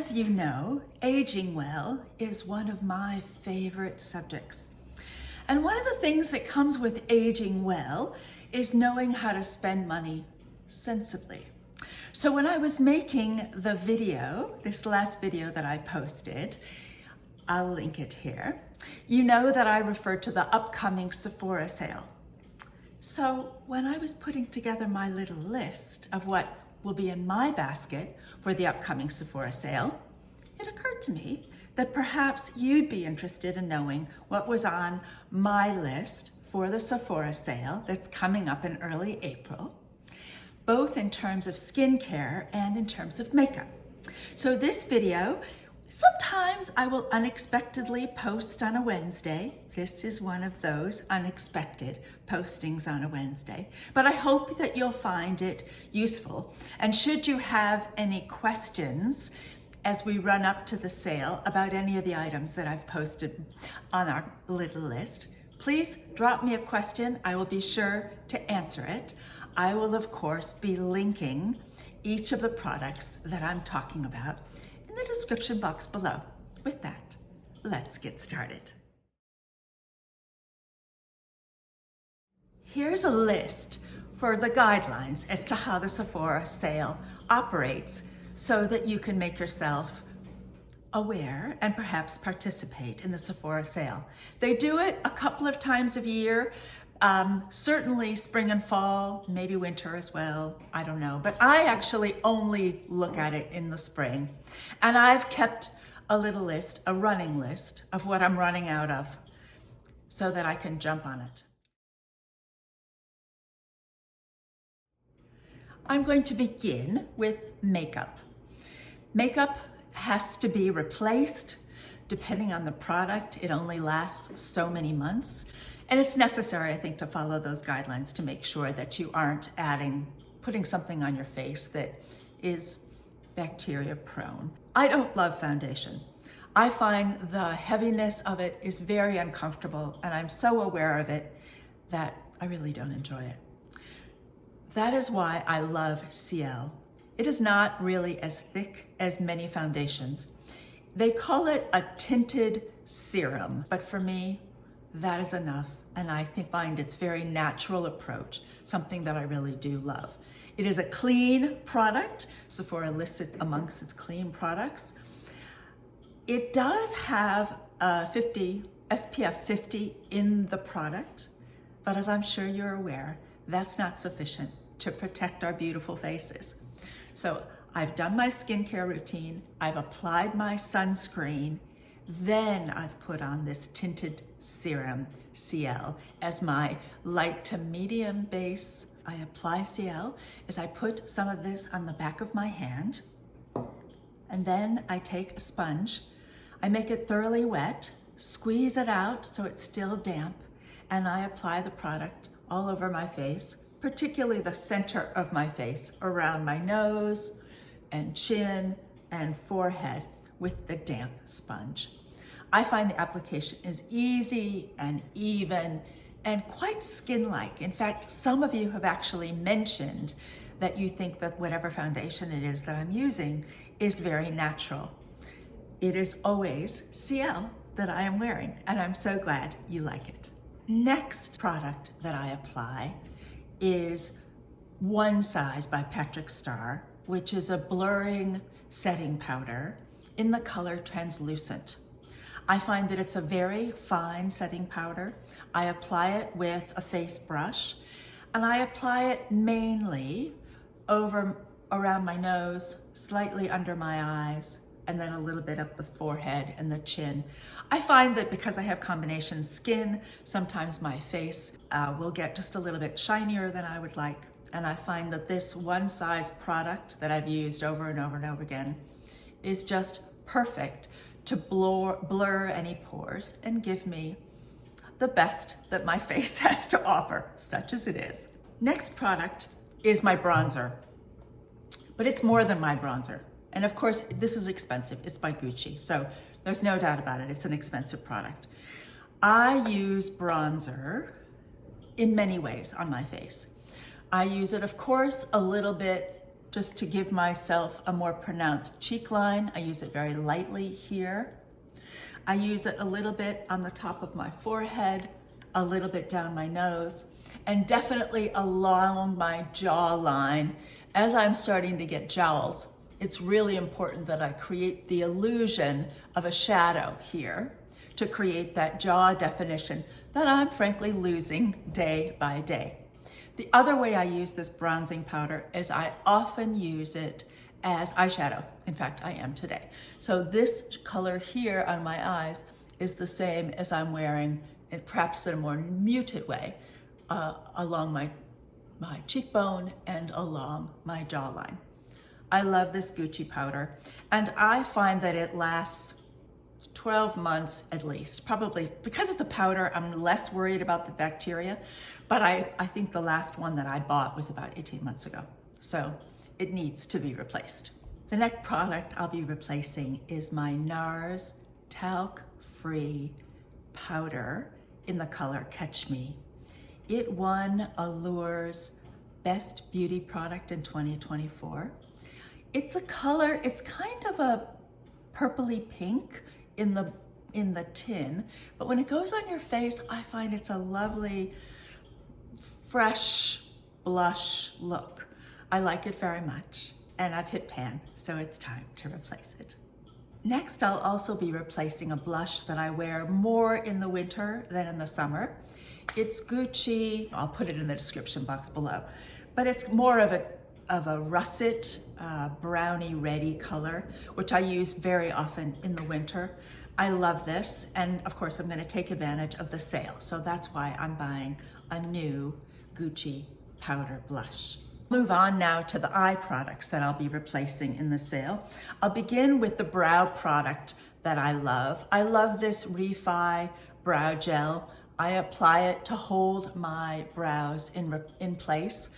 As you know, aging well is one of my favorite subjects. And one of the things that comes with aging well is knowing how to spend money sensibly. So when I was making the video, this last video that I posted, I'll link it here, you know that I referred to the upcoming Sephora sale. So when I was putting together my little list of what will be in my basket for the upcoming Sephora sale, it occurred to me that perhaps you'd be interested in knowing what was on my list for the Sephora sale that's coming up in early April, both in terms of skincare and in terms of makeup. So this video, sometimes I will unexpectedly post on a Wednesday. This is one of those unexpected postings on a Wednesday, but I hope that you'll find it useful. And should you have any questions as we run up to the sale about any of the items that I've posted on our little list, please drop me a question. I will be sure to answer it. I will, of course, be linking each of the products that I'm talking about in the description box below. With that, let's get started. Here's a list for the guidelines as to how the Sephora sale operates so that you can make yourself aware and perhaps participate in the Sephora sale. They do it a couple of times a year, certainly spring and fall, maybe winter as well, I don't know. But I actually only look at it in the spring. And I've kept a little list, a running list of what I'm running out of so that I can jump on it. I'm going to begin with makeup. Makeup has to be replaced. Depending on the product, it only lasts so many months. And it's necessary, I think, to follow those guidelines to make sure that you aren't putting something on your face that is bacteria prone. I don't love foundation. I find the heaviness of it is very uncomfortable, and I'm so aware of it that I really don't enjoy it. That is why I love CL. It is not really as thick as many foundations. They call it a tinted serum, but for me, that is enough. And I find its very natural approach, something that I really do love. It is a clean product. Sephora lists it amongst its clean products. It does have a SPF 50 in the product, but as I'm sure you're aware, that's not sufficient to protect our beautiful faces. So I've done my skincare routine, I've applied my sunscreen, then I've put on this tinted serum, CL, as my light to medium base. I apply CL as I put some of this on the back of my hand, and then I take a sponge, I make it thoroughly wet, squeeze it out so it's still damp, and I apply the product all over my face, particularly the center of my face, around my nose and chin and forehead with the damp sponge. I find the application is easy and even and quite skin-like. In fact, some of you have actually mentioned that you think that whatever foundation it is that I'm using is very natural. It is always CL that I am wearing, and I'm so glad you like it. Next product that I apply is One Size by Patrick Starr, which is a blurring setting powder in the color translucent. I find that it's a very fine setting powder. I apply it with a face brush, and I apply it mainly around my nose, slightly under my eyes, and then a little bit up the forehead and the chin. I find that because I have combination skin, sometimes my face will get just a little bit shinier than I would like. And I find that this One Size product that I've used over and over and over again is just perfect to blur any pores and give me the best that my face has to offer, such as it is. Next product is my bronzer, but it's more than my bronzer. And of course, this is expensive. It's by Gucci, so there's no doubt about it. It's an expensive product. I use bronzer in many ways on my face. I use it, of course, a little bit just to give myself a more pronounced cheek line. I use it very lightly here. I use it a little bit on the top of my forehead, a little bit down my nose, and definitely along my jawline. As I'm starting to get jowls, it's really important that I create the illusion of a shadow here to create that jaw definition that I'm frankly losing day by day. The other way I use this bronzing powder is I often use it as eyeshadow. In fact, I am today. So this color here on my eyes is the same as I'm wearing, and perhaps in a more muted way, along my cheekbone and along my jawline. I love this Gucci powder, and I find that it lasts 12 months at least. Probably because it's a powder, I'm less worried about the bacteria, but I think the last one that I bought was about 18 months ago. So it needs to be replaced. The next product I'll be replacing is my NARS talc-free powder in the color Catch Me. It won Allure's Best Beauty Product in 2024. It's a color, it's kind of a purpley pink in the tin, but when it goes on your face, I find it's a lovely, fresh blush look. I like it very much, and I've hit pan, so it's time to replace it. Next, I'll also be replacing a blush that I wear more in the winter than in the summer. It's Gucci, I'll put it in the description box below, but it's more of a russet, brownie reddy color, which I use very often in the winter. I love this, and of course I'm gonna take advantage of the sale, so that's why I'm buying a new Gucci powder blush. Move on now to the eye products that I'll be replacing in the sale. I'll begin with the brow product that I love. I love this Refi brow gel. I apply it to hold my brows in place.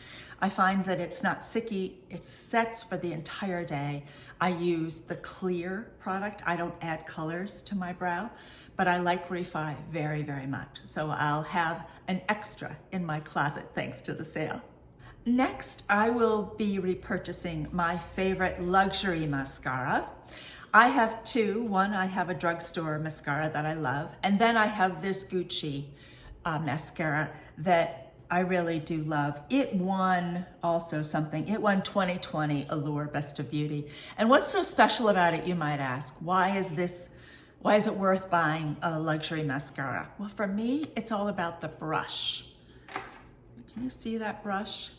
I find that it's not sticky, it sets for the entire day. I use the clear product. I don't add colors to my brow, but I like Refi very, very much. So I'll have an extra in my closet thanks to the sale. Next, I will be repurchasing my favorite luxury mascara. I have two. One, I have a drugstore mascara that I love, and then I have this Gucci mascara that I really do love. It won also something. It won 2020 Allure Best of Beauty. And what's so special about it, you might ask? Why is it worth buying a luxury mascara? Well, for me, it's all about the brush. Can you see that brush?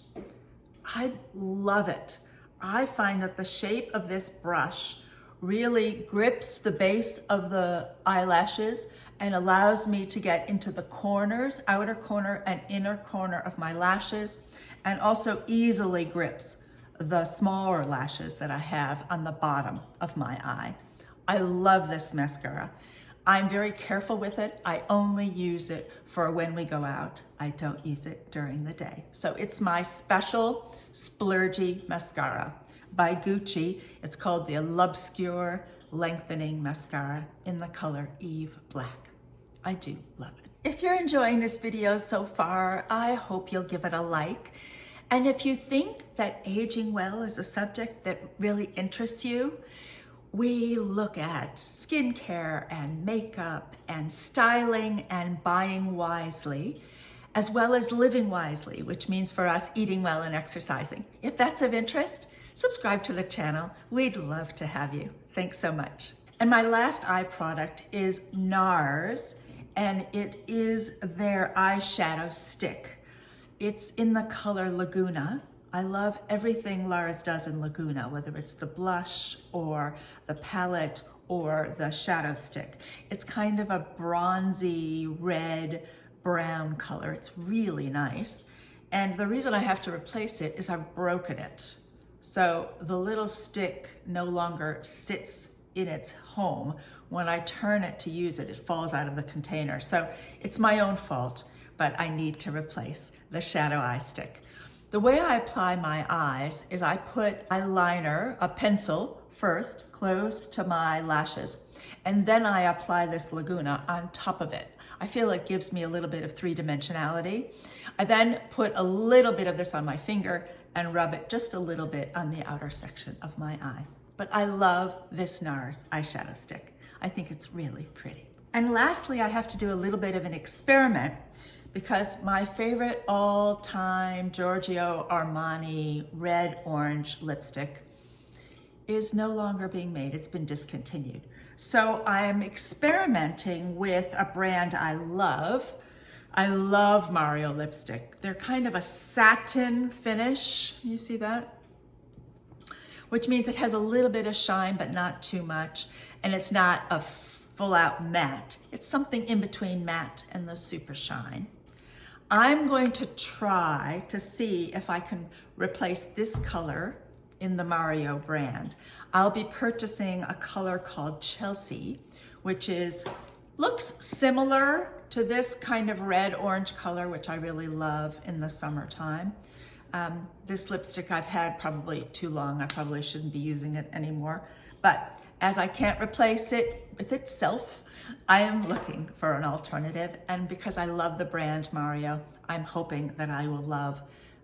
I love it. I find that the shape of this brush really grips the base of the eyelashes and allows me to get into the corners, outer corner and inner corner of my lashes, and also easily grips the smaller lashes that I have on the bottom of my eye. I love this mascara. I'm very careful with it. I only use it for when we go out. I don't use it during the day. So it's my special splurgy mascara by Gucci. It's called the L'Obscure Lengthening Mascara in the color Eve Black. I do love it. If you're enjoying this video so far, I hope you'll give it a like. And if you think that aging well is a subject that really interests you, we look at skincare and makeup and styling and buying wisely, as well as living wisely, which means for us eating well and exercising. If that's of interest, subscribe to the channel. We'd love to have you. Thanks so much. And my last eye product is NARS, and it is their eyeshadow stick. It's in the color Laguna. I love everything NARS does in Laguna, whether it's the blush or the palette or the shadow stick. It's kind of a bronzy red brown color. It's really nice. And the reason I have to replace it is I've broken it. So the little stick no longer sits in its home. When I turn it to use it, it falls out of the container. So it's my own fault, but I need to replace the shadow eye stick. The way I apply my eyes is I put eyeliner, a pencil first, close to my lashes, and then I apply this Laguna on top of it. I feel it gives me a little bit of three-dimensionality. I then put a little bit of this on my finger, and rub it just a little bit on the outer section of my eye. But I love this NARS eyeshadow stick. I think it's really pretty. And lastly, I have to do a little bit of an experiment because my favorite all-time Giorgio Armani red orange lipstick is no longer being made. It's been discontinued. So I'm experimenting with a brand I love. I love Mario lipstick. They're kind of a satin finish. You see that? Which means it has a little bit of shine, but not too much. And it's not a full out matte. It's something in between matte and the super shine. I'm going to try to see if I can replace this color in the Mario brand. I'll be purchasing a color called Chelsea, which looks similar to this kind of red orange color, which I really love in the summertime. This lipstick I've had probably too long. I probably shouldn't be using it anymore. But as I can't replace it with itself, I am looking for an alternative. And because I love the brand Mario, I'm hoping that I will love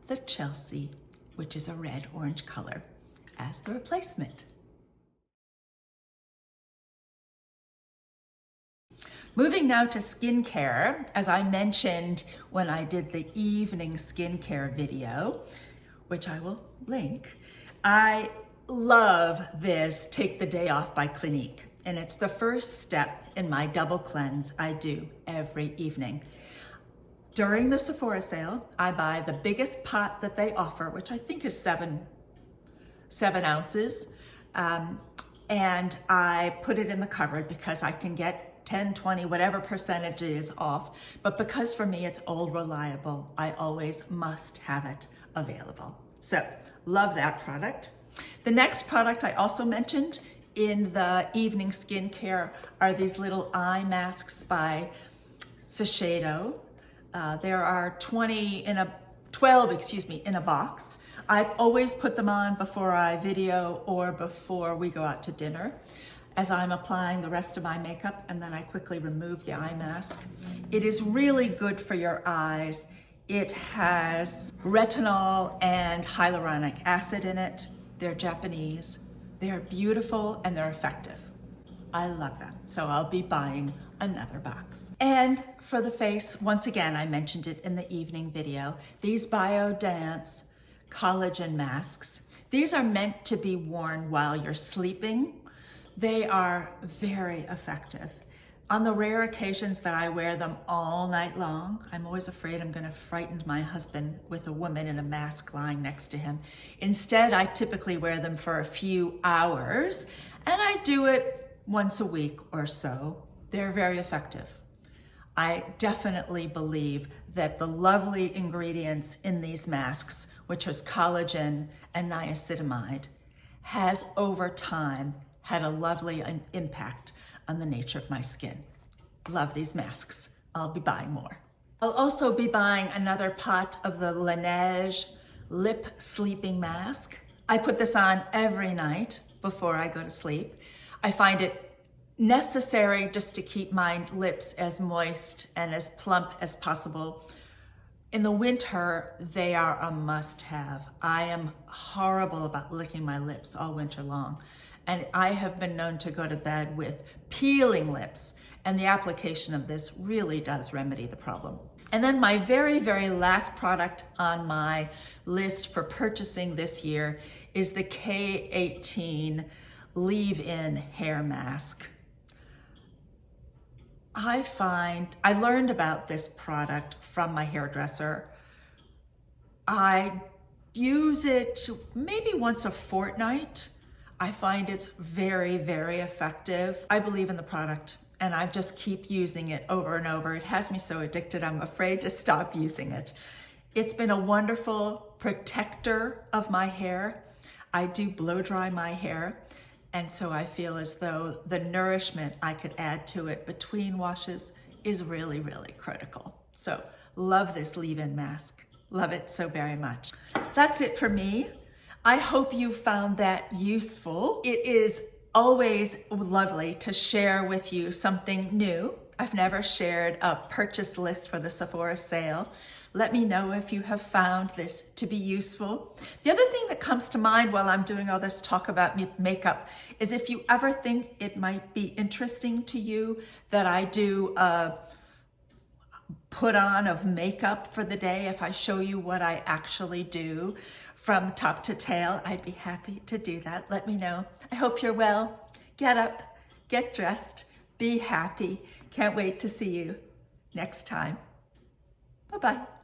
the Chelsea, which is a red orange color, as the replacement. Moving now to skincare, as I mentioned when I did the evening skincare video, which I will link, I love this Take the Day Off by Clinique. And it's the first step in my double cleanse I do every evening. During the Sephora sale, I buy the biggest pot that they offer, which I think is 7 ounces. And I put it in the cupboard because I can get 10, 20, whatever percentage is off. But because for me it's old reliable, I always must have it available. So love that product. The next product I also mentioned in the evening skincare are these little eye masks by Shiseido. There are 12 in a box. I always put them on before I video or before we go out to dinner as I'm applying the rest of my makeup, and then I quickly remove the eye mask. It is really good for your eyes. It has retinol and hyaluronic acid in it. They're Japanese. They're beautiful and they're effective. I love them. So I'll be buying another box. And for the face, once again, I mentioned it in the evening video, these BioDance collagen masks. These are meant to be worn while you're sleeping. They are very effective. On the rare occasions that I wear them all night long, I'm always afraid I'm gonna frighten my husband with a woman in a mask lying next to him. Instead, I typically wear them for a few hours, and I do it once a week or so. They're very effective. I definitely believe that the lovely ingredients in these masks, which is collagen and niacinamide, has over time had a lovely impact on the nature of my skin. Love these masks. I'll be buying more. I'll also be buying another pot of the Laneige lip sleeping mask. I put this on every night before I go to sleep. I find it necessary just to keep my lips as moist and as plump as possible. In the winter, they are a must-have. I am horrible about licking my lips all winter long. And I have been known to go to bed with peeling lips, and the application of this really does remedy the problem. And then my very, very last product on my list for purchasing this year is the K18 leave-in hair mask. I learned about this product from my hairdresser. I use it maybe once a fortnight. I find it's very, very effective. I believe in the product and I just keep using it over and over. It has me so addicted, I'm afraid to stop using it. It's been a wonderful protector of my hair. I do blow dry my hair, and so I feel as though the nourishment I could add to it between washes is really, really critical. So love this leave-in mask. Love it so very much. That's it for me. I hope you found that useful. It is always lovely to share with you something new I've never shared a purchase list for the Sephora sale. Let me know if you have found this to be useful. The other thing that comes to mind while I'm doing all this talk about makeup is if you ever think it might be interesting to you that I do a put on of makeup for the day, if I show you what I actually do from top to tail, I'd be happy to do that. Let me know. I hope you're well. Get up, get dressed, be happy. Can't wait to see you next time. Bye-bye.